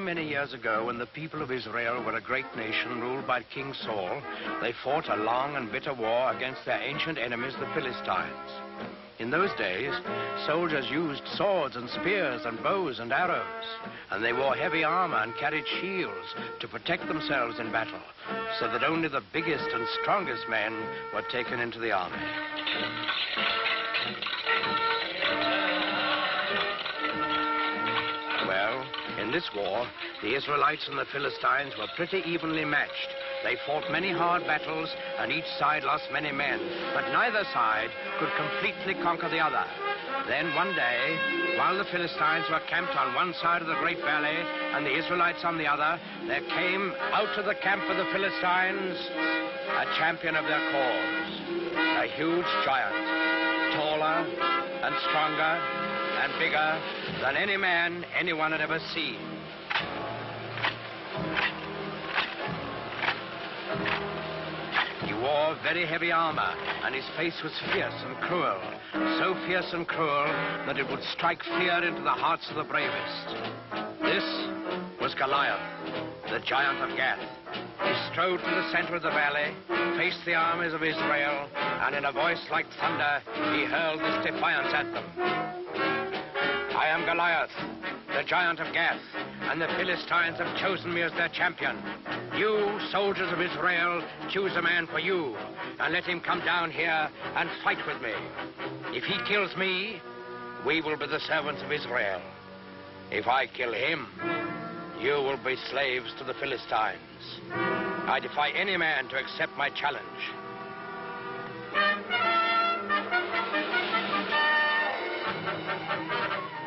Many years ago, when the people of Israel were a great nation ruled by King Saul, they fought a long and bitter war against their ancient enemies, the Philistines. In those days, soldiers used swords and spears and bows and arrows, and they wore heavy armor and carried shields to protect themselves in battle, so that only the biggest and strongest men were taken into the army. In this war, the Israelites and the Philistines were pretty evenly matched. They fought many hard battles, and each side lost many men, but neither side could completely conquer the other. Then one day, while the Philistines were camped on one side of the great valley and the Israelites on the other, there came out to the camp of the Philistines a champion of their cause, a huge giant, taller and stronger and bigger than any man anyone had ever seen. He wore very heavy armor, and his face was fierce and cruel, so fierce and cruel that it would strike fear into the hearts of the bravest. This was Goliath, the giant of Gath. He strode to the center of the valley, faced the armies of Israel, and in a voice like thunder, he hurled this defiance at them. I am Goliath, the giant of Gath, and the Philistines have chosen me as their champion. You, soldiers of Israel, choose a man for you, and let him come down here and fight with me. If he kills me, we will be the servants of Israel. If I kill him, you will be slaves to the Philistines. I defy any man to accept my challenge.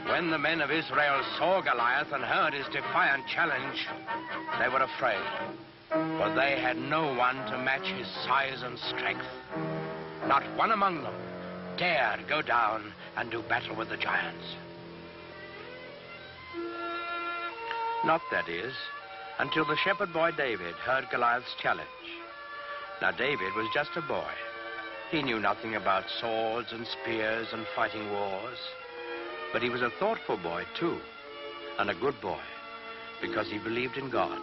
When the men of Israel saw Goliath and heard his defiant challenge, they were afraid, for they had no one to match his size and strength. Not one among them dared go down and do battle with the giants. Not, that is, until the shepherd boy David heard Goliath's challenge. Now, David was just a boy. He knew nothing about swords and spears and fighting wars. But he was a thoughtful boy, too, and a good boy, because he believed in God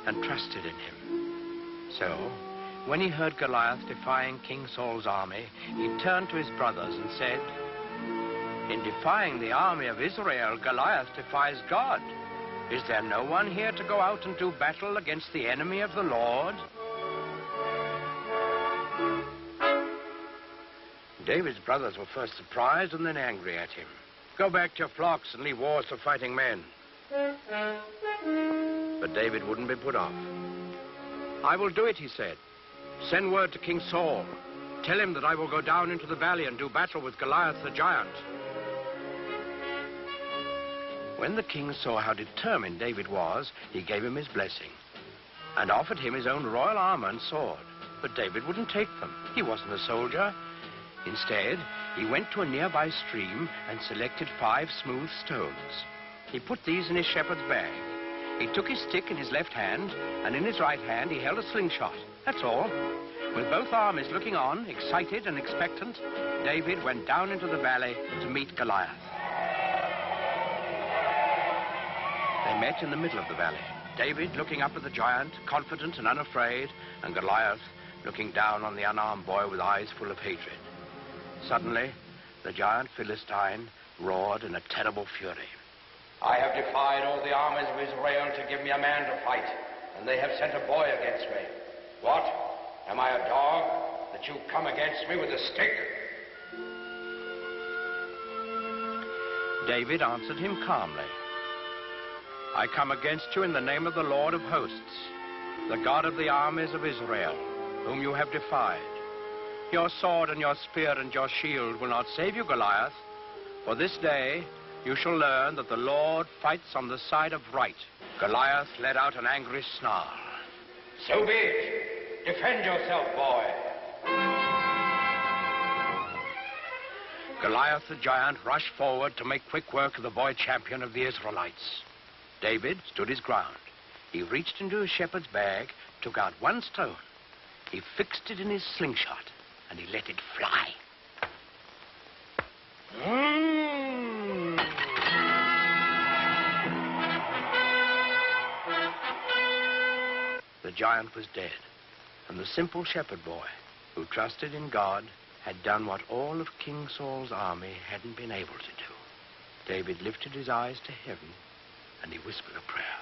and trusted in him. So, when he heard Goliath defying King Saul's army, he turned to his brothers and said, "In defying the army of Israel, Goliath defies God. Is there no one here to go out and do battle against the enemy of the Lord?" David's brothers were first surprised and then angry at him. "Go back to your flocks and leave wars to fighting men." But David wouldn't be put off. "I will do it," he said. "Send word to King Saul. Tell him that I will go down into the valley and do battle with Goliath the giant." When the king saw how determined David was, he gave him his blessing and offered him his own royal armor and sword. But David wouldn't take them. He wasn't a soldier. Instead, he went to a nearby stream and selected 5 smooth stones. He put these in his shepherd's bag. He took his stick in his left hand, and in his right hand he held a slingshot. That's all. With both armies looking on, excited and expectant, David went down into the valley to meet Goliath. They met in the middle of the valley. David looking up at the giant, confident and unafraid, and Goliath looking down on the unarmed boy with eyes full of hatred. Suddenly, the giant Philistine roared in a terrible fury. "I have defied all the armies of Israel to give me a man to fight, and they have sent a boy against me. What? Am I a dog that you come against me with a stick?" David answered him calmly. "I come against you in the name of the Lord of hosts, the God of the armies of Israel, whom you have defied. Your sword and your spear and your shield will not save you, Goliath, for this day you shall learn that the Lord fights on the side of right." Goliath let out an angry snarl. So be it. Defend yourself, boy. Goliath the giant rushed forward to make quick work of the boy champion of the Israelites. David stood his ground. He reached into his shepherd's bag, took out one stone. He fixed it in his slingshot, and he let it fly. The giant was dead, and the simple shepherd boy, who trusted in God, had done what all of King Saul's army hadn't been able to do. David lifted his eyes to heaven, and he whispered a prayer.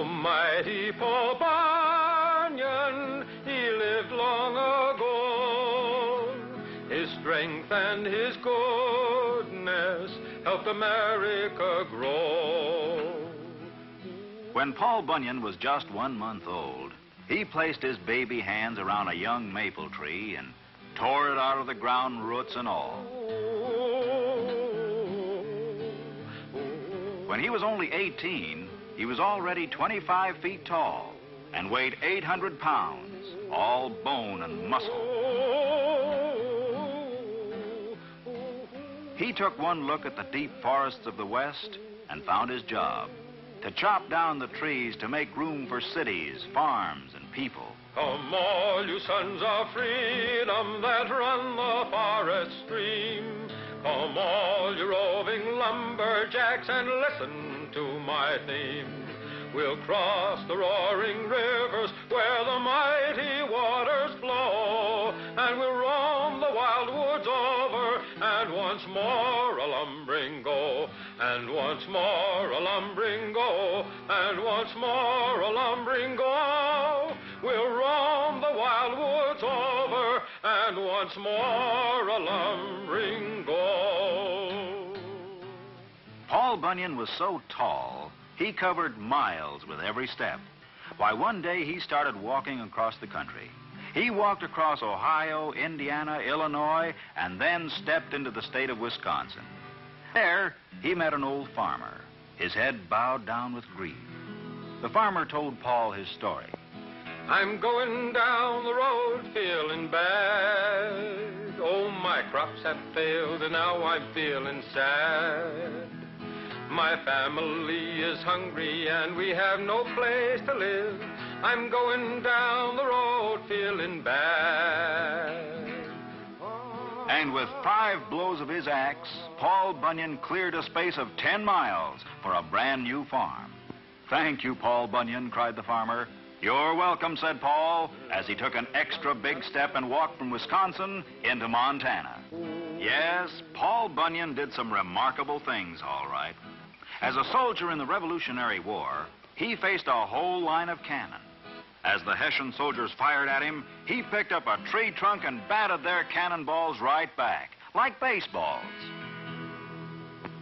Mighty Paul Bunyan, he lived long ago. His strength and his goodness helped America grow. When Paul Bunyan was just 1 month old, he placed his baby hands around a young maple tree and tore it out of the ground, roots and all. When he was only 18, he was already 25 feet tall and weighed 800 pounds, all bone and muscle. He took one look at the deep forests of the West and found his job: to chop down the trees to make room for cities, farms, and people. Come all you sons of freedom that run the forest stream. Come all you roving lumberjacks and listen to my theme. We'll cross the roaring rivers where the mighty waters flow, and we'll roam the wild woods over, and once more a lumbering go, and once more a lumbering go, and once more a lumbering go. We'll roam the wild woods over, and once more a lumbering go. Paul Bunyan was so tall, he covered miles with every step. Why, one day he started walking across the country. He walked across Ohio, Indiana, Illinois, and then stepped into the state of Wisconsin. There, he met an old farmer, his head bowed down with grief. The farmer told Paul his story. I'm going down the road feeling bad. Oh, my crops have failed and now I'm feeling sad. My family is hungry and we have no place to live. I'm going down the road feeling bad. And with 5 blows of his axe, Paul Bunyan cleared a space of 10 miles for a brand new farm. Thank you, Paul Bunyan, cried the farmer. You're welcome, said Paul, as he took an extra big step and walked from Wisconsin into Montana. Yes, Paul Bunyan did some remarkable things, all right. As a soldier in the Revolutionary War, he faced a whole line of cannon. As the Hessian soldiers fired at him, he picked up a tree trunk and batted their cannonballs right back, like baseballs.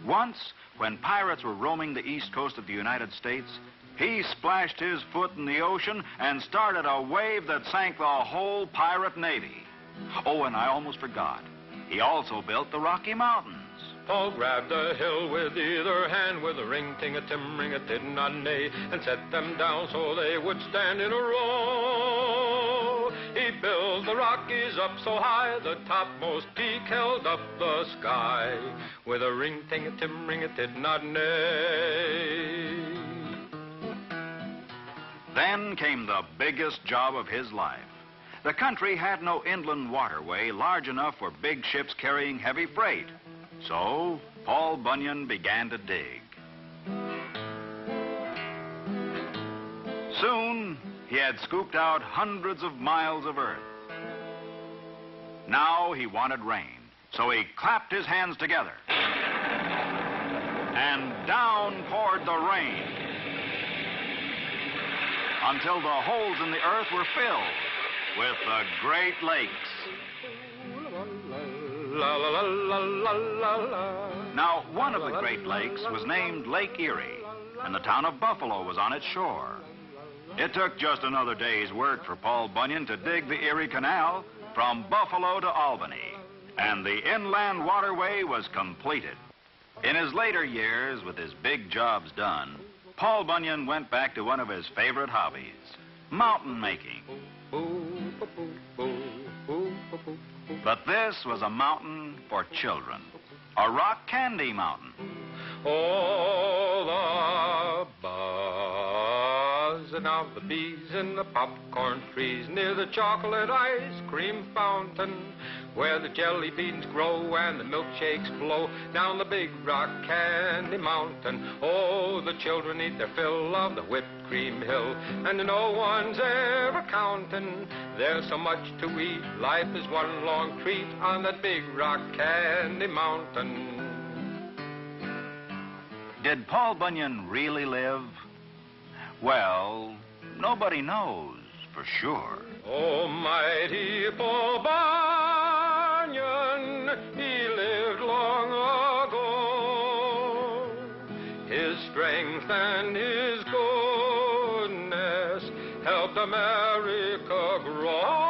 Once, when pirates were roaming the east coast of the United States, he splashed his foot in the ocean and started a wave that sank the whole pirate navy. Oh, and I almost forgot. He also built the Rocky Mountains. Paul grabbed a hill with either hand with a ring-ting-a-tim-ring-a-tid-not-nay and set them down so they would stand in a row. He built the Rockies up so high the topmost peak held up the sky with a ring-ting-a-tim-ring-a-tid-not-nay. Then came the biggest job of his life. The country had no inland waterway large enough for big ships carrying heavy freight. So, Paul Bunyan began to dig. Soon, he had scooped out hundreds of miles of earth. Now he wanted rain, so he clapped his hands together. And down poured the rain until the holes in the earth were filled with the Great Lakes. La la la la la la la. Now, one of the Great Lakes was named Lake Erie, and the town of Buffalo was on its shore. It took just another day's work for Paul Bunyan to dig the Erie Canal from Buffalo to Albany, and the inland waterway was completed. In his later years, with his big jobs done, Paul Bunyan went back to one of his favorite hobbies, mountain making. But this was a mountain for children, a rock candy mountain. Oh, the buzzing of the bees in the popcorn trees near the chocolate ice cream fountain, where the jelly beans grow and the milkshakes flow down the big rock candy mountain. Oh, the children eat their fill of the whipped cream hill, and no one's ever counting. There's so much to eat, life is one long treat on that big rock candy mountain. Did Paul Bunyan really live? Well, nobody knows for sure. Oh, mighty Paul Bunyan, he lived long ago. His strength and his goodness helped America grow.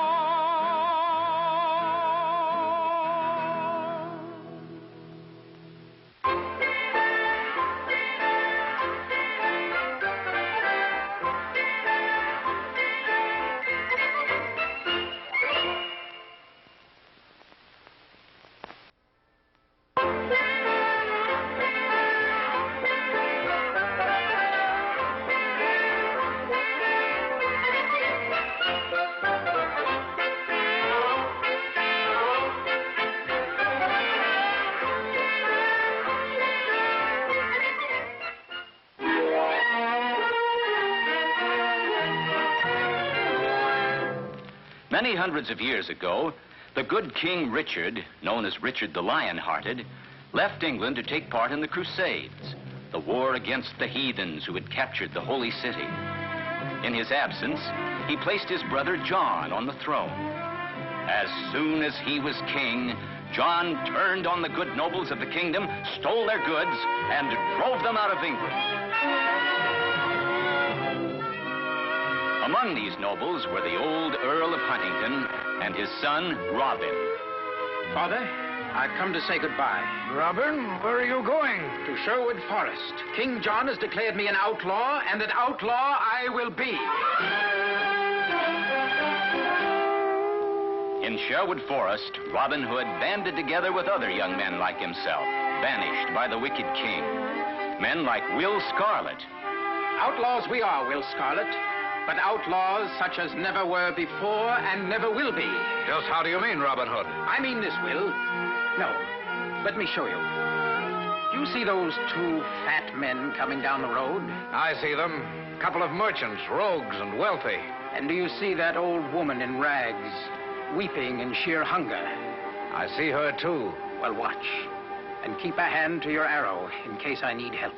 Many hundreds of years ago, the good King Richard, known as Richard the Lion-Hearted, left England to take part in the Crusades, the war against the heathens who had captured the Holy City. In his absence, he placed his brother John on the throne. As soon as he was king, John turned on the good nobles of the kingdom, stole their goods, and drove them out of England. Among these nobles were the old Earl of Huntingdon and his son, Robin. Father, I've come to say goodbye. Robin, where are you going? To Sherwood Forest. King John has declared me an outlaw, and an outlaw I will be. In Sherwood Forest, Robin Hood banded together with other young men like himself, banished by the wicked king. Men like Will Scarlet. Outlaws we are, Will Scarlet, but outlaws such as never were before and never will be. Just how do you mean, Robin Hood? I mean this, Will. No, let me show you. Do you see those two fat men coming down the road? I see them. Couple of merchants, rogues and wealthy. And do you see that old woman in rags, weeping in sheer hunger? I see her, too. Well, watch, and keep a hand to your arrow in case I need help.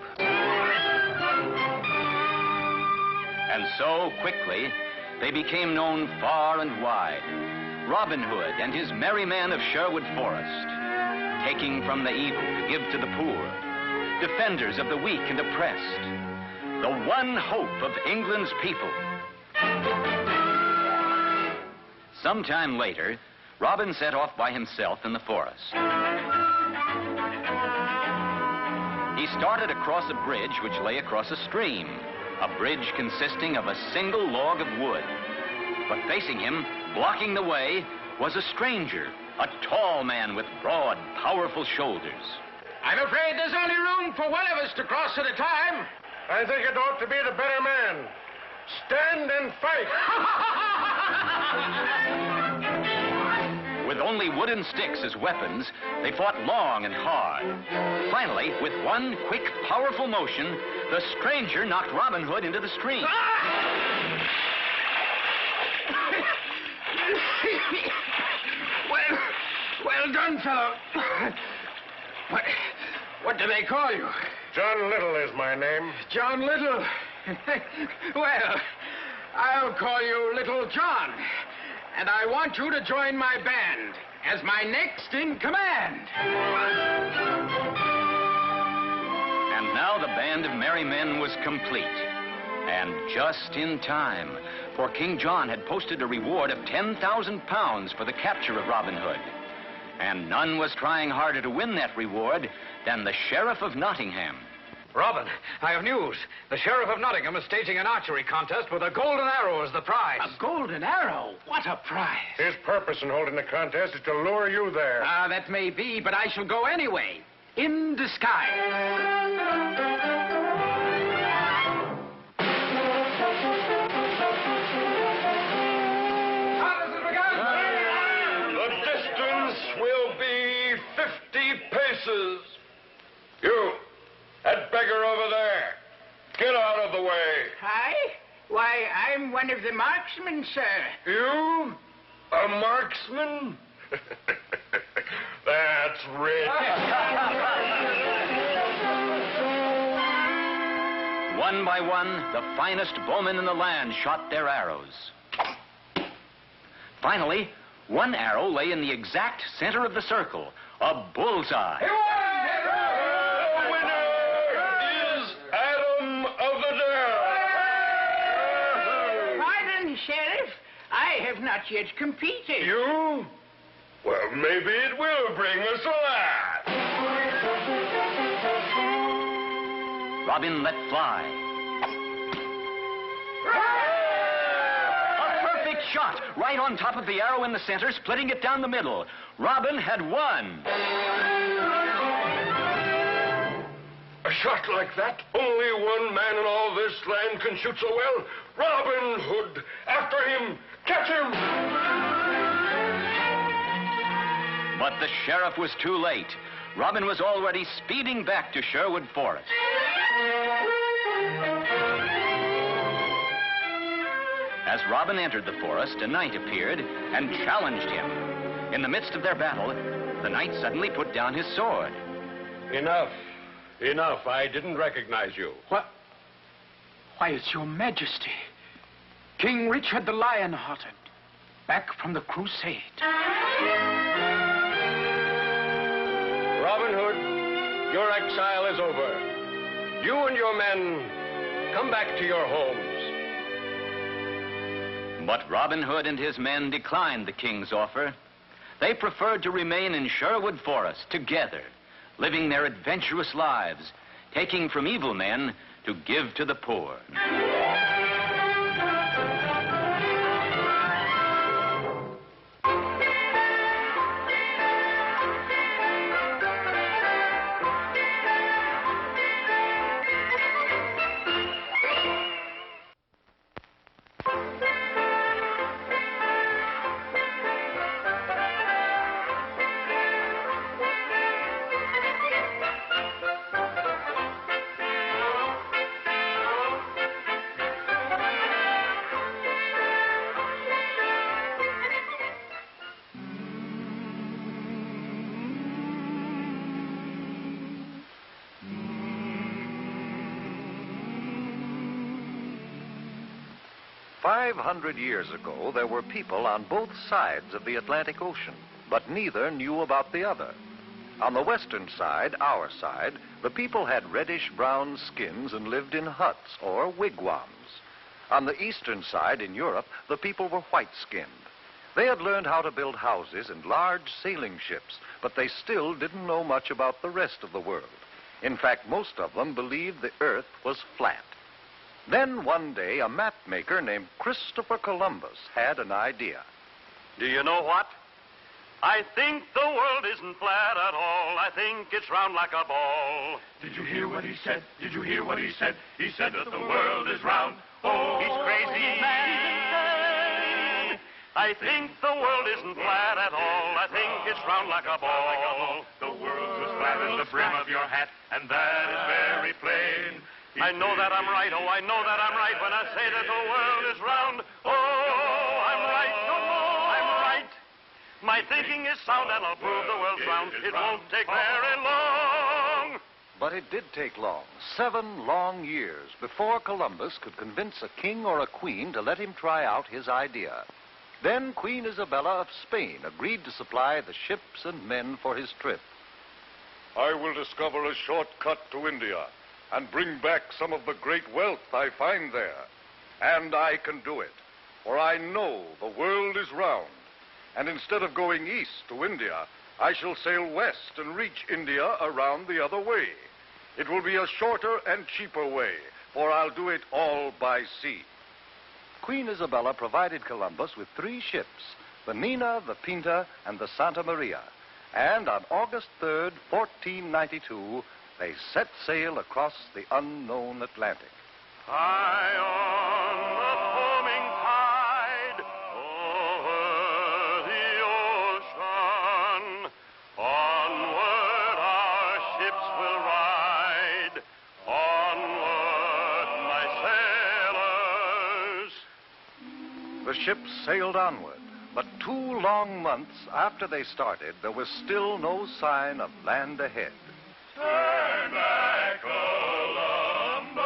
And so, quickly, they became known far and wide. Robin Hood and his merry men of Sherwood Forest, taking from the evil to give to the poor, defenders of the weak and oppressed, the one hope of England's people. Sometime later, Robin set off by himself in the forest. He started across a bridge which lay across a stream, a bridge consisting of a single log of wood. But facing him, blocking the way, was a stranger, a tall man with broad, powerful shoulders. I'm afraid there's only room for one of us to cross at a time. I think it ought to be the better man. Stand and fight. With only wooden sticks as weapons, they fought long and hard. Finally, with one quick, powerful motion, the stranger knocked Robin Hood into the stream. on, fellow. What do they call you? John Little is my name. John Little? Well, I'll call you Little John. And I want you to join my band as my next in command. And now the band of merry men was complete. And just in time, for King John had posted a reward of 10,000 pounds for the capture of Robin Hood. And none was trying harder to win that reward than the Sheriff of Nottingham. Robin, I have news. The Sheriff of Nottingham is staging an archery contest with a golden arrow as the prize. A golden arrow? What a prize. His purpose in holding the contest is to lure you there. That may be, but I shall go anyway. In disguise. You, that beggar over there, get out of the way. I? Why, I'm one of the marksmen, sir. You? A marksman? That's rich. One by one, the finest bowmen in the land shot their arrows. Finally, one arrow lay in the exact center of the circle, a bullseye. The winner is Adam of the Dell. Pardon, Sheriff. I have not yet competed. You? Well, maybe it will bring us a laugh. Robin let fly. A perfect shot, right on top of the arrow in the center, splitting it down the middle. Robin had won. A shot like that, only one man in all this land can shoot so well. Robin Hood, after him, catch him! But the sheriff was too late. Robin was already speeding back to Sherwood Forest. As Robin entered the forest, a knight appeared and challenged him. In the midst of their battle, the knight suddenly put down his sword. Enough. Enough. I didn't recognize you. What? Why, it's your majesty. King Richard the Lion-Hearted, back from the crusade. Robin Hood, your exile is over. You and your men, come back to your homes. But Robin Hood and his men declined the king's offer. They preferred to remain in Sherwood Forest together, living their adventurous lives, taking from evil men to give to the poor. "500 years ago, there were people on both sides of the Atlantic Ocean, but neither knew about the other. On the western side, our side, the people had reddish-brown skins and lived in huts or wigwams. On the eastern side, in Europe, the people were white-skinned. They had learned how to build houses and large sailing ships, but they still didn't know much about the rest of the world. In fact, most of them believed the earth was flat. Then one day, a map maker named Christopher Columbus had an idea. Do you know what? I think the world isn't flat at all. I think it's round like a ball. Did you hear what he said? Did you hear what he said? He said that the world is round. Oh, he's crazy, man. I think the world isn't flat at all. I think it's round like a ball. The world's as flat as the brim of your hat, and that is very plain. I know that I'm right, oh, I know that I'm right when I say that the world is round. Oh, I'm right, I'm right. My thinking is sound, and I'll prove the world's round. It won't take very long. But it did take long, 7 long years, before Columbus could convince a king or a queen to let him try out his idea. Then Queen Isabella of Spain agreed to supply the ships and men for his trip. I will discover a shortcut to India and bring back some of the great wealth I find there. And I can do it, for I know the world is round. And instead of going east to India, I shall sail west and reach India around the other way. It will be a shorter and cheaper way, for I'll do it all by sea. Queen Isabella provided Columbus with 3 ships, the Nina, the Pinta, and the Santa Maria. And on August 3rd, 1492, they set sail across the unknown Atlantic. High on the foaming tide, over the ocean, onward our ships will ride, onward, my sailors. The ships sailed onward, but 2 long months after they started, there was still no sign of land ahead. Turn back, Columbus!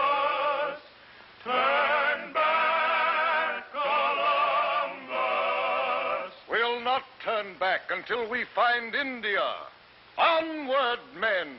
Turn back, Columbus! We'll not turn back until we find India. Onward, men!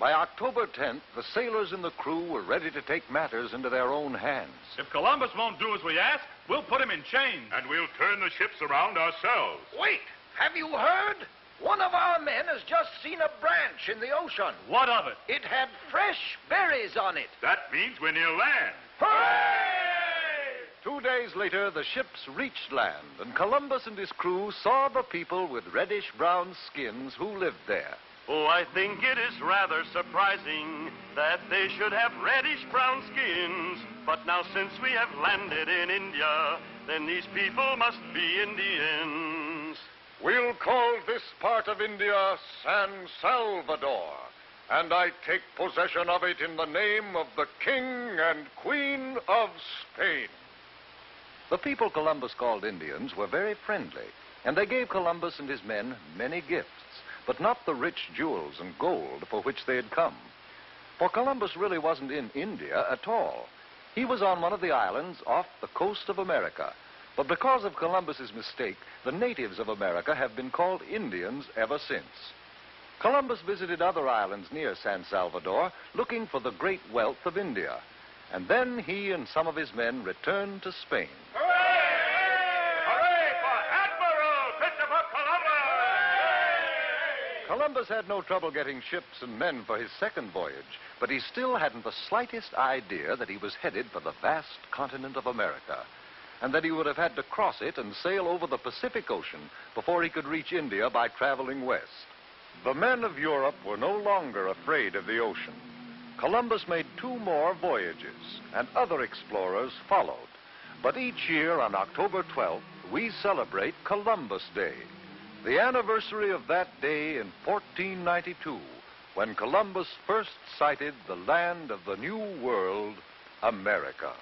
By October 10th, the sailors and the crew were ready to take matters into their own hands. If Columbus won't do as we ask, we'll put him in chains. And we'll turn the ships around ourselves. Wait! Have you heard? One of our men has just seen a branch in the ocean. What of it? It had fresh berries on it. That means we're near land. Hooray! 2 days later, the ships reached land, and Columbus and his crew saw the people with reddish-brown skins who lived there. Oh, I think it is rather surprising that they should have reddish-brown skins. But now since we have landed in India, then these people must be Indians. We'll call this part of India San Salvador, and I take possession of it in the name of the King and Queen of Spain. The people Columbus called Indians were very friendly, and they gave Columbus and his men many gifts, but not the rich jewels and gold for which they had come. For Columbus really wasn't in India at all. He was on one of the islands off the coast of America. But because of Columbus's mistake, the natives of America have been called Indians ever since. Columbus visited other islands near San Salvador, looking for the great wealth of India. And then he and some of his men returned to Spain. Hooray for Admiral Christopher Columbus! Columbus had no trouble getting ships and men for his second voyage, but he still hadn't the slightest idea that he was headed for the vast continent of America, and that he would have had to cross it and sail over the Pacific Ocean before he could reach India by traveling west. The men of Europe were no longer afraid of the ocean. Columbus made 2 more voyages, and other explorers followed. But each year on October 12th, we celebrate Columbus Day, the anniversary of that day in 1492, when Columbus first sighted the land of the New World, America.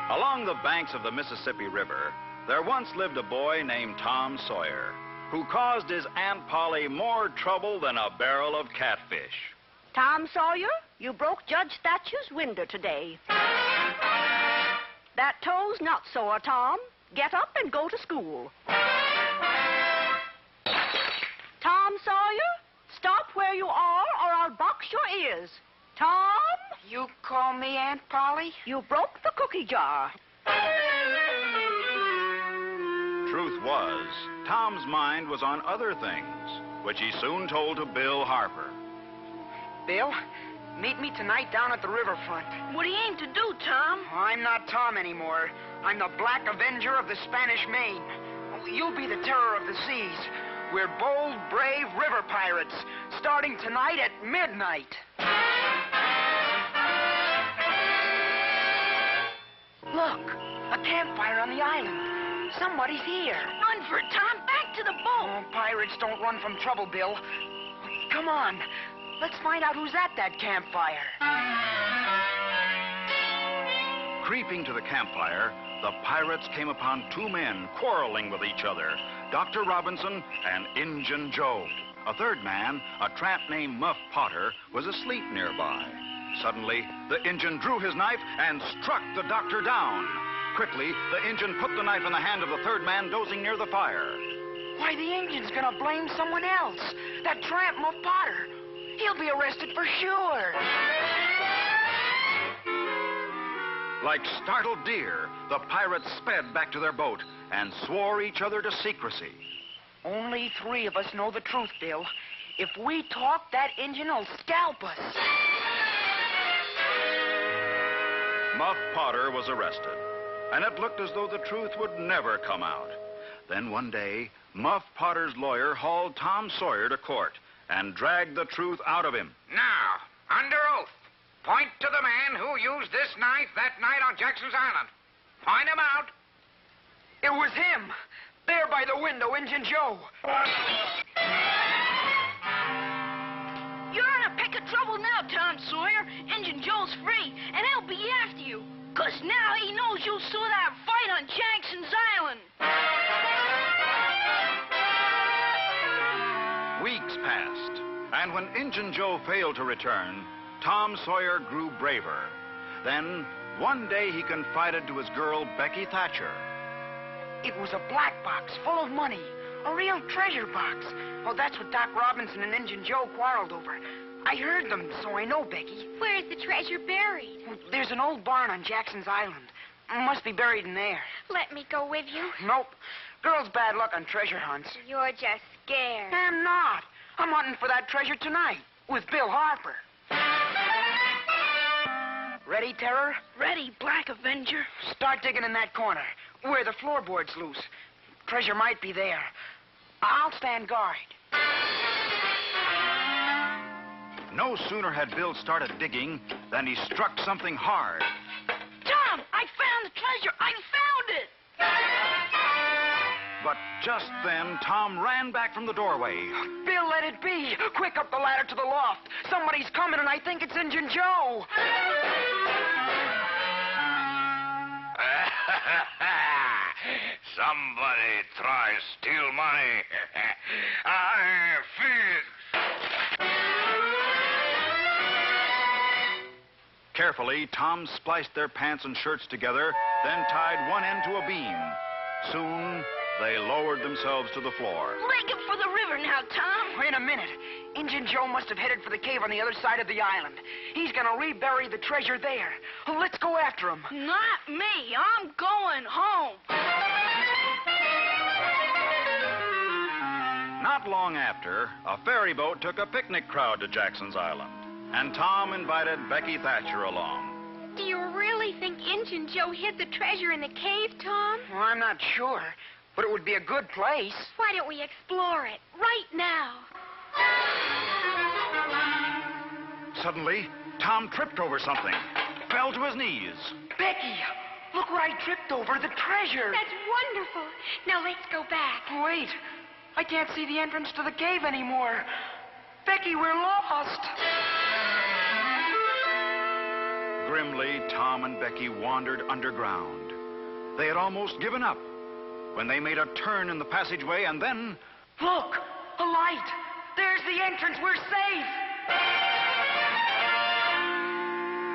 Along the banks of the Mississippi River, there once lived a boy named Tom Sawyer, who caused his Aunt Polly more trouble than a barrel of catfish. Tom Sawyer, you broke Judge Thatcher's window today. That toe's not sore, Tom. Get up and go to school. Tom Sawyer, stop where you are or I'll box your ears. Tom? You call me Aunt Polly? You broke the cookie jar. Truth was, Tom's mind was on other things, which he soon told to Bill Harper. Bill, meet me tonight down at the riverfront. What do you aim to do, Tom? I'm not Tom anymore. I'm the Black Avenger of the Spanish Main. You'll be the terror of the seas. We're bold, brave river pirates, starting tonight at midnight. Look, a campfire on the island. Somebody's here. Run for it, Tom. Back to the boat. Oh, pirates don't run from trouble, Bill. Come on. Let's find out who's at that campfire. Creeping to the campfire, the pirates came upon two men quarreling with each other, Dr. Robinson and Injun Joe. A third man, a tramp named Muff Potter, was asleep nearby. Suddenly, the Injun drew his knife and struck the doctor down. Quickly, the Injun put the knife in the hand of the third man dozing near the fire. Why, the Injun's gonna blame someone else. That tramp, Muff Potter. He'll be arrested for sure. Like startled deer, the pirates sped back to their boat and swore each other to secrecy. Only 3 of us know the truth, Bill. If we talk, that Injun will scalp us. Muff Potter was arrested, and it looked as though the truth would never come out. Then one day, Muff Potter's lawyer hauled Tom Sawyer to court and dragged the truth out of him. Now, under oath, point to the man who used this knife that night on Jackson's Island. Point him out. It was him. There by the window, Injun Joe. You're in a peck of trouble now, Tom Sawyer. Injun Joe's free, and he'll be after you. 'Cause now he knows you saw that fight on Jackson's Island. Weeks passed, and when Injun Joe failed to return, Tom Sawyer grew braver. Then, one day he confided to his girl, Becky Thatcher. It was a black box full of money. A real treasure box. Oh, that's what Doc Robinson and Injun Joe quarreled over. I heard them, so I know, Becky. Where's the treasure buried? There's an old barn on Jackson's Island. Must be buried in there. Let me go with you. Nope. Girls' bad luck on treasure hunts. You're just scared. I'm not. I'm hunting for that treasure tonight with Bill Harper. Ready, Terror? Ready, Black Avenger. Start digging in that corner, where the floorboard's loose. Treasure might be there. I'll stand guard. No sooner had Bill started digging than he struck something hard. Tom, I found the treasure. I found it. But just then, Tom ran back from the doorway. Bill, let it be. Quick, up the ladder to the loft. Somebody's coming, and I think it's Injun Joe. Somebody tries to steal money. I feel it. Carefully, Tom spliced their pants and shirts together, then tied one end to a beam. Soon, they lowered themselves to the floor. Leg it for the river now, Tom. Wait a minute. Injun Joe must have headed for the cave on the other side of the island. He's gonna rebury the treasure there. Let's go after him. Not me. I'm going home. Not long after, a ferry boat took a picnic crowd to Jackson's Island, and Tom invited Becky Thatcher along. Do you really think Injun Joe hid the treasure in the cave, Tom? Well, I'm not sure, but it would be a good place. Why don't we explore it right now? Suddenly, Tom tripped over something, fell to his knees. Becky, look where I tripped over, the treasure. That's wonderful. Now let's go back. Wait, I can't see the entrance to the cave anymore. Becky, we're lost. Grimly, Tom and Becky wandered underground. They had almost given up when they made a turn in the passageway, and then... Look, a light. There's the entrance. We're safe.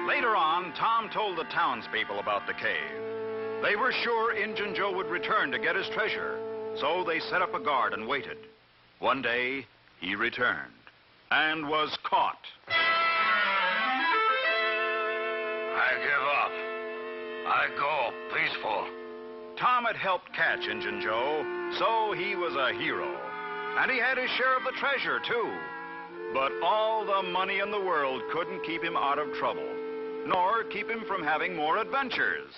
Later on, Tom told the townspeople about the cave. They were sure Injun Joe would return to get his treasure, so they set up a guard and waited. One day, he returned and was caught. I give up. I go peaceful. Tom had helped catch Injun Joe, so he was a hero. And he had his share of the treasure, too. But all the money in the world couldn't keep him out of trouble, nor keep him from having more adventures.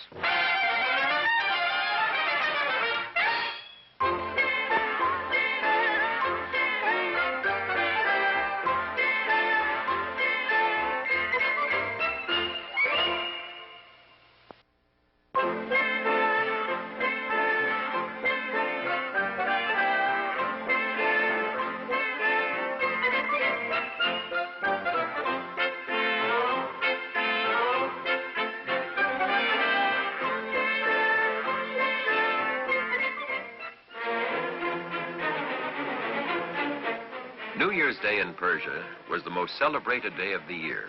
New Year's Day in Persia was the most celebrated day of the year.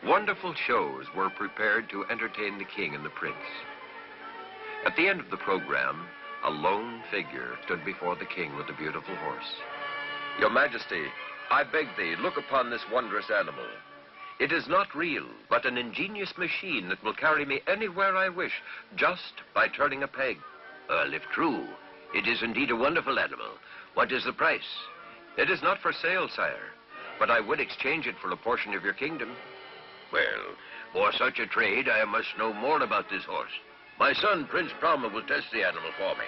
Wonderful shows were prepared to entertain the king and the prince. At the end of the program, a lone figure stood before the king with a beautiful horse. Your Majesty, I beg thee, look upon this wondrous animal. It is not real, but an ingenious machine that will carry me anywhere I wish, just by turning a peg. Well, if true, it is indeed a wonderful animal. What is the price? It is not for sale, sire, but I would exchange it for a portion of your kingdom. Well, for such a trade, I must know more about this horse. My son, Prince Brahma, will test the animal for me.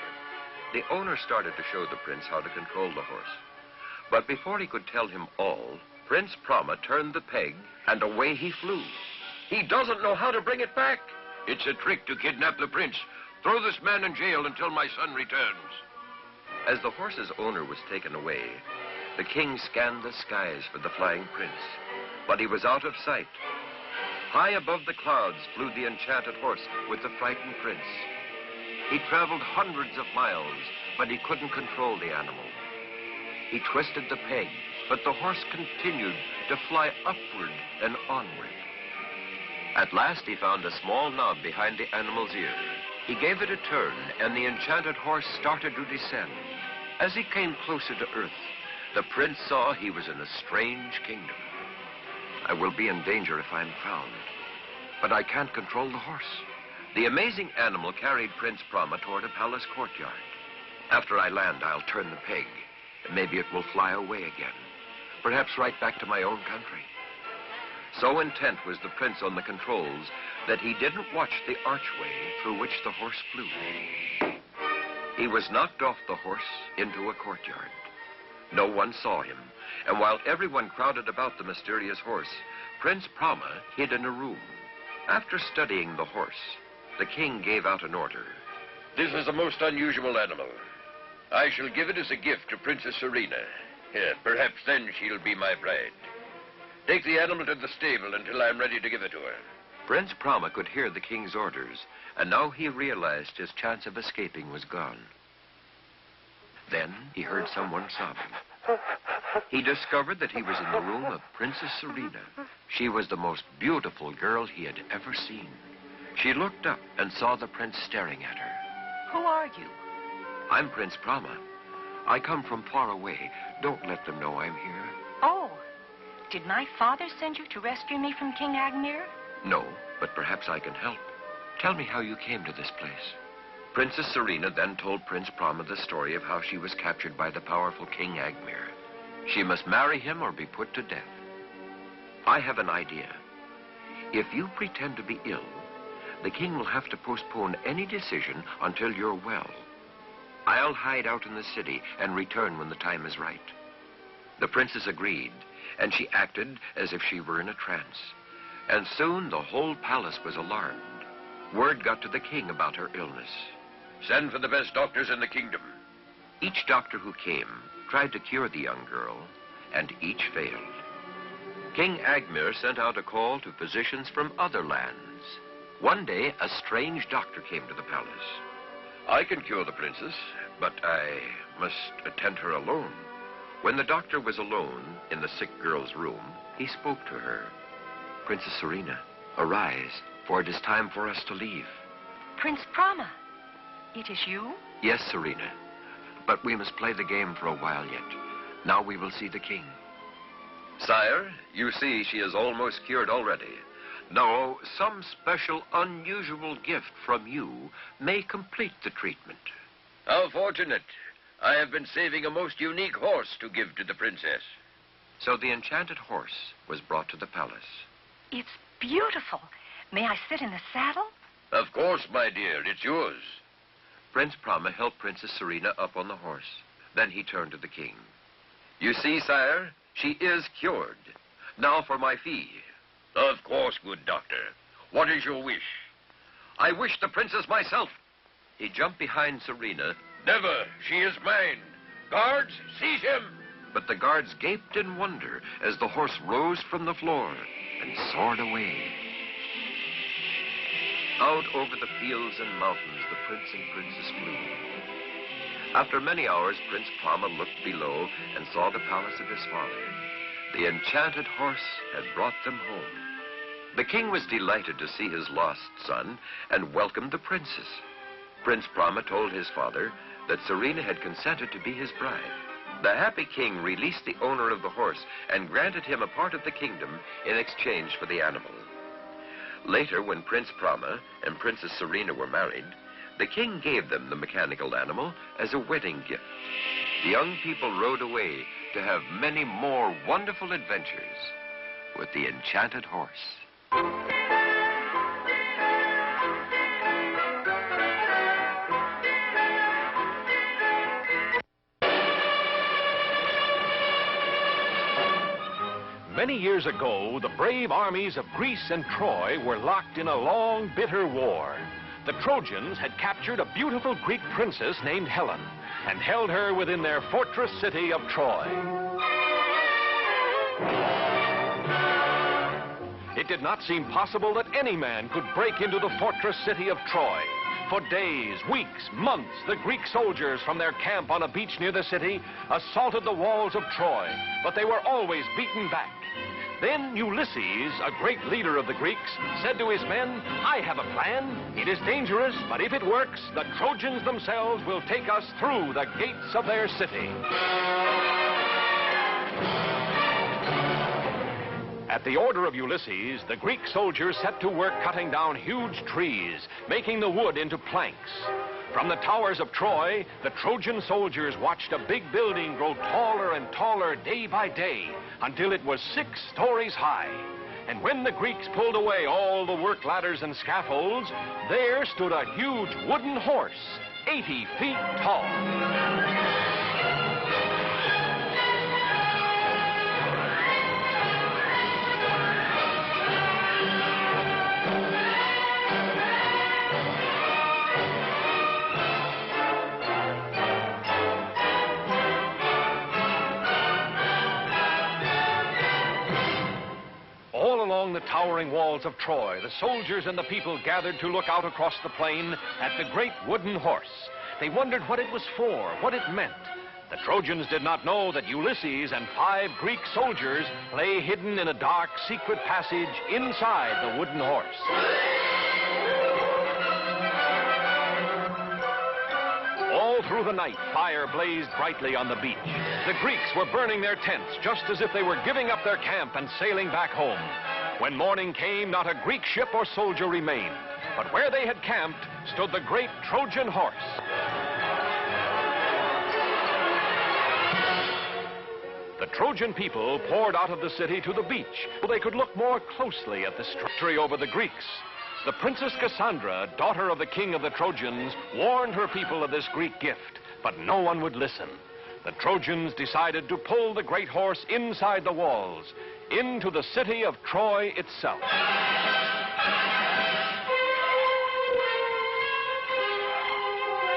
The owner started to show the prince how to control the horse. But before he could tell him all, Prince Brahma turned the peg, and away he flew. He doesn't know how to bring it back. It's a trick to kidnap the prince. Throw this man in jail until my son returns. As the horse's owner was taken away, the king scanned the skies for the flying prince, but he was out of sight. High above the clouds flew the enchanted horse with the frightened prince. He traveled hundreds of miles, but he couldn't control the animal. He twisted the peg, but the horse continued to fly upward and onward. At last he found a small knob behind the animal's ear. He gave it a turn, and the enchanted horse started to descend. As he came closer to earth, the prince saw he was in a strange kingdom. I will be in danger if I'm found, but I can't control the horse. The amazing animal carried Prince Brahma toward a palace courtyard. After I land, I'll turn the peg, and maybe it will fly away again, perhaps right back to my own country. So intent was the prince on the controls that he didn't watch the archway through which the horse flew. He was knocked off the horse into a courtyard. No one saw him, and while everyone crowded about the mysterious horse, Prince Brahma hid in a room. After studying the horse, the king gave out an order. This is a most unusual animal. I shall give it as a gift to Princess Serena. Perhaps then she'll be my bride. Take the animal to the stable until I'm ready to give it to her. Prince Brahma could hear the king's orders, and now he realized his chance of escaping was gone. Then he heard someone sobbing. He discovered that he was in the room of Princess Serena. She was the most beautiful girl he had ever seen. She looked up and saw the prince staring at her. Who are you? I'm Prince Brahma. I come from far away. Don't let them know I'm here. Oh, did my father send you to rescue me from King Agmir? No, but perhaps I can help. Tell me how you came to this place. Princess Serena then told Prince Brahma the story of how she was captured by the powerful King Agmir. She must marry him or be put to death. I have an idea. If you pretend to be ill, the king will have to postpone any decision until you're well. I'll hide out in the city and return when the time is right. The princess agreed, and she acted as if she were in a trance. And soon the whole palace was alarmed. Word got to the king about her illness. Send for the best doctors in the kingdom. Each doctor who came tried to cure the young girl, and each failed. King Agmir sent out a call to physicians from other lands. One day, a strange doctor came to the palace. I can cure the princess, but I must attend her alone. When the doctor was alone in the sick girl's room, he spoke to her. Princess Serena, arise, for it is time for us to leave. Prince Brahma, it is you? Yes, Serena, but we must play the game for a while yet. Now we will see the king. Sire, you see she is almost cured already. No, some special, unusual gift from you may complete the treatment. How fortunate. I have been saving a most unique horse to give to the princess. So the enchanted horse was brought to the palace. It's beautiful. May I sit in the saddle? Of course, my dear. It's yours. Prince Brahma helped Princess Serena up on the horse. Then he turned to the king. You see, sire, she is cured. Now for my fee. Of course, good doctor. What is your wish? I wish the princess myself. He jumped behind Serena. Never. She is mine. Guards, seize him. But the guards gaped in wonder as the horse rose from the floor and soared away. Out over the fields and mountains, the prince and princess flew. After many hours, Prince Brahma looked below and saw the palace of his father. The enchanted horse had brought them home. The king was delighted to see his lost son and welcomed the princess. Prince Brahma told his father that Serena had consented to be his bride. The happy king released the owner of the horse and granted him a part of the kingdom in exchange for the animal. Later, when Prince Brahma and Princess Serena were married, the king gave them the mechanical animal as a wedding gift. The young people rode away to have many more wonderful adventures with the enchanted horse. Many years ago, the brave armies of Greece and Troy were locked in a long, bitter war. The Trojans had captured a beautiful Greek princess named Helen and held her within their fortress city of Troy. It did not seem possible that any man could break into the fortress city of Troy. For days, weeks, months, the Greek soldiers from their camp on a beach near the city assaulted the walls of Troy, but they were always beaten back. Then Ulysses, a great leader of the Greeks, said to his men, "I have a plan. It is dangerous, but if it works, the Trojans themselves will take us through the gates of their city." At the order of Ulysses, the Greek soldiers set to work cutting down huge trees, making the wood into planks. From the towers of Troy, the Trojan soldiers watched a big building grow taller and taller day by day until it was 6 stories high. And when the Greeks pulled away all the work ladders and scaffolds, there stood a huge wooden horse, 80 feet tall. Along the towering walls of Troy, the soldiers and the people gathered to look out across the plain at the great wooden horse. They wondered what it was for, what it meant. The Trojans did not know that Ulysses and 5 Greek soldiers lay hidden in a dark, secret passage inside the wooden horse. All through the night, fire blazed brightly on the beach. The Greeks were burning their tents just as if they were giving up their camp and sailing back home. When morning came, not a Greek ship or soldier remained, but where they had camped stood the great Trojan horse. The Trojan people poured out of the city to the beach so they could look more closely at the victory over the Greeks. The Princess Cassandra, daughter of the king of the Trojans, warned her people of this Greek gift, but no one would listen. The Trojans decided to pull the great horse inside the walls, into the city of Troy itself.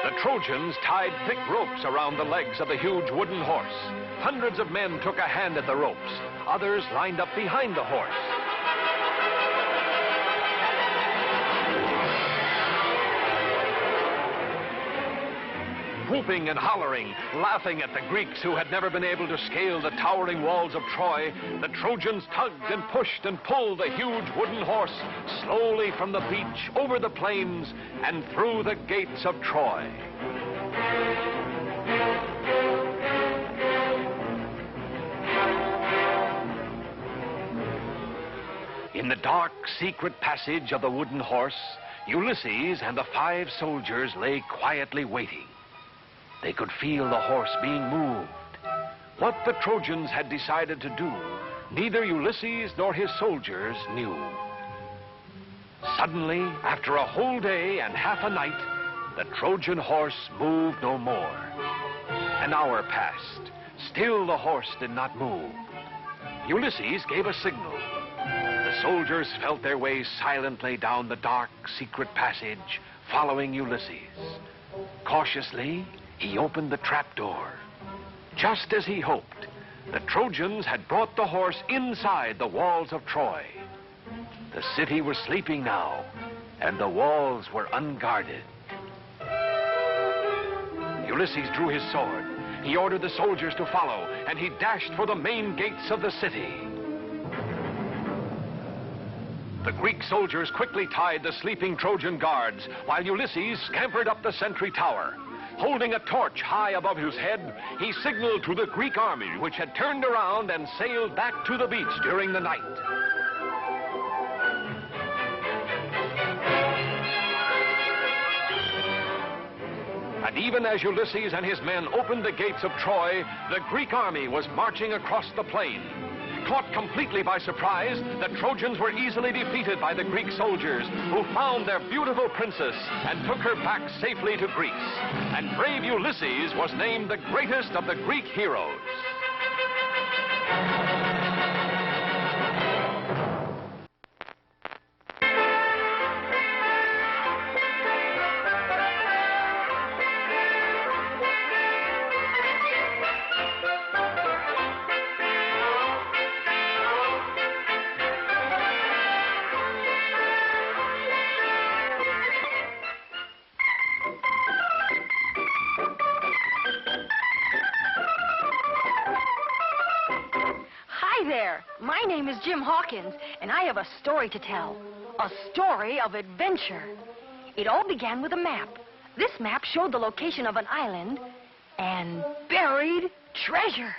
The Trojans tied thick ropes around the legs of the huge wooden horse. Hundreds of men took a hand at the ropes. Others lined up behind the horse. Whooping and hollering, laughing at the Greeks who had never been able to scale the towering walls of Troy, the Trojans tugged and pushed and pulled the huge wooden horse slowly from the beach, over the plains, and through the gates of Troy. In the dark, secret passage of the wooden horse, Ulysses and the 5 soldiers lay quietly waiting. They could feel the horse being moved. What the Trojans had decided to do, neither Ulysses nor his soldiers knew. Suddenly, after a whole day and half a night, the Trojan horse moved no more. An hour passed. Still the horse did not move. Ulysses gave a signal. The soldiers felt their way silently down the dark, secret passage, following Ulysses. Cautiously, he opened the trapdoor. Just as he hoped, the Trojans had brought the horse inside the walls of Troy. The city was sleeping now, and the walls were unguarded. Ulysses drew his sword. He ordered the soldiers to follow, and he dashed for the main gates of the city. The Greek soldiers quickly tied the sleeping Trojan guards, while Ulysses scampered up the sentry tower. Holding a torch high above his head, he signaled to the Greek army, which had turned around and sailed back to the beach during the night. And even as Ulysses and his men opened the gates of Troy, the Greek army was marching across the plain. Caught completely by surprise, the Trojans were easily defeated by the Greek soldiers, who found their beautiful princess and took her back safely to Greece. And brave Ulysses was named the greatest of the Greek heroes. My name is Jim Hawkins, and I have a story to tell. A story of adventure. It all began with a map. This map showed the location of an island and buried treasure.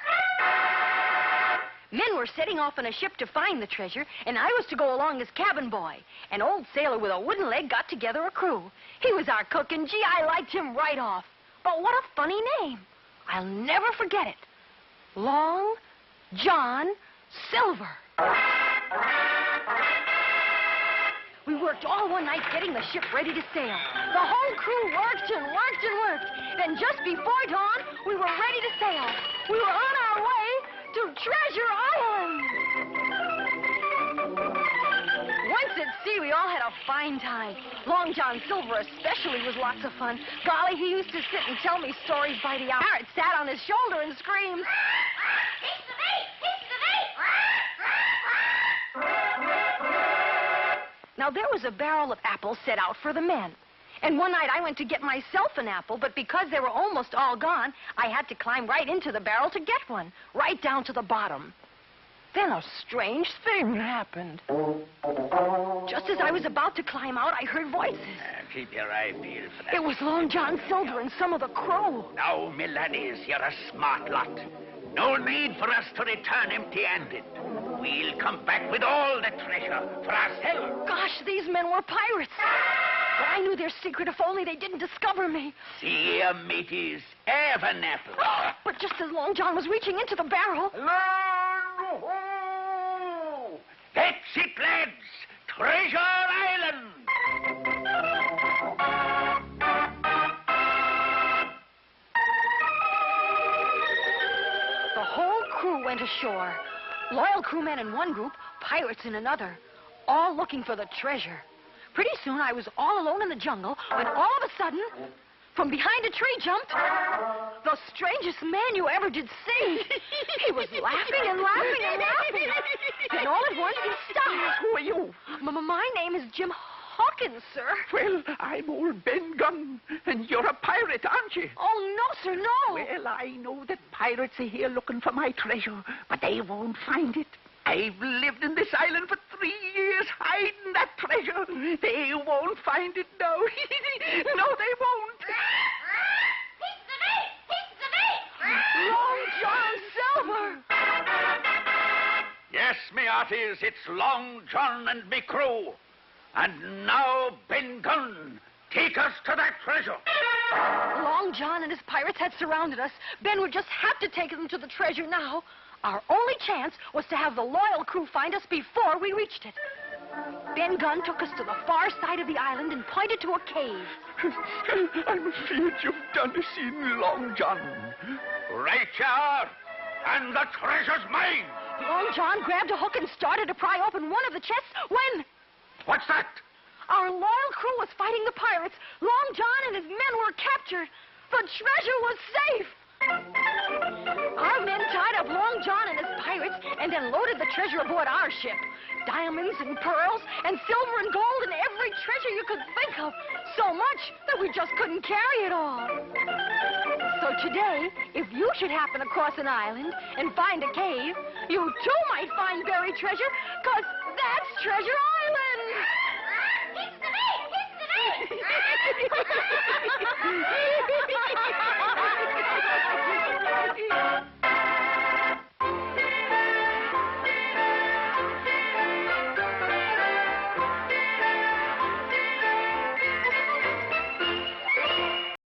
Men were setting off on a ship to find the treasure, and I was to go along as cabin boy. An old sailor with a wooden leg got together a crew. He was our cook, and gee, I liked him right off. But what a funny name. I'll never forget it. Long John Silver. We worked all one night getting the ship ready to sail. The whole crew worked and worked and worked. Then just before dawn, we were ready to sail. We were on our way to Treasure Island. Once at sea, we all had a fine time. Long John Silver especially was lots of fun. Golly, he used to sit and tell me stories by the hour. Parrot sat on his shoulder and screamed, Now, there was a barrel of apples set out for the men. And one night I went to get myself an apple, but because they were almost all gone, I had to climb right into the barrel to get one, right down to the bottom. Then a strange thing happened. Just as I was about to climb out, I heard voices. Keep your eye peeled for that. It was Long John Silver and some of the crew. Now, me laddies, you're a smart lot. No need for us to return empty-handed. We'll come back with all the treasure for ourselves. Gosh, these men were pirates. But I knew their secret if only they didn't discover me. See here, mateys, have an apple. But just as Long John was reaching into the barrel... Land ho! That's it, lads. Treasure Island. The whole crew went ashore. Loyal crewmen in one group, pirates in another, all looking for the treasure. Pretty soon I was all alone in the jungle when all of a sudden, from behind a tree jumped the strangest man you ever did see. He was laughing and laughing and laughing. And all at once he stopped. Who are you? My name is Jim Hawkins, sir. Well, I'm old Ben Gunn, and you're a pirate, aren't you? Oh, no, sir, no. Well, I know that pirates are here looking for my treasure, but they won't find it. I've lived in this island for 3 years hiding that treasure. They won't find it now. No, they won't. Long John Silver. Yes, me hearties, it's Long John and me crew. And now, Ben Gunn, take us to that treasure. Long John and his pirates had surrounded us. Ben would just have to take them to the treasure now. Our only chance was to have the loyal crew find us before we reached it. Ben Gunn took us to the far side of the island and pointed to a cave. I'm afraid you've done a scene, Long John. Right, you are. And the treasure's mine. Long John grabbed a hook and started to pry open one of the chests when... What's that? Our loyal crew was fighting the pirates. Long John and his men were captured. The treasure was safe. Our men tied up Long John and his pirates and then loaded the treasure aboard our ship. Diamonds and pearls and silver and gold and every treasure you could think of. So much that we just couldn't carry it all. So today, if you should happen across an island and find a cave, you too might find buried treasure, 'cause that's Treasure Island!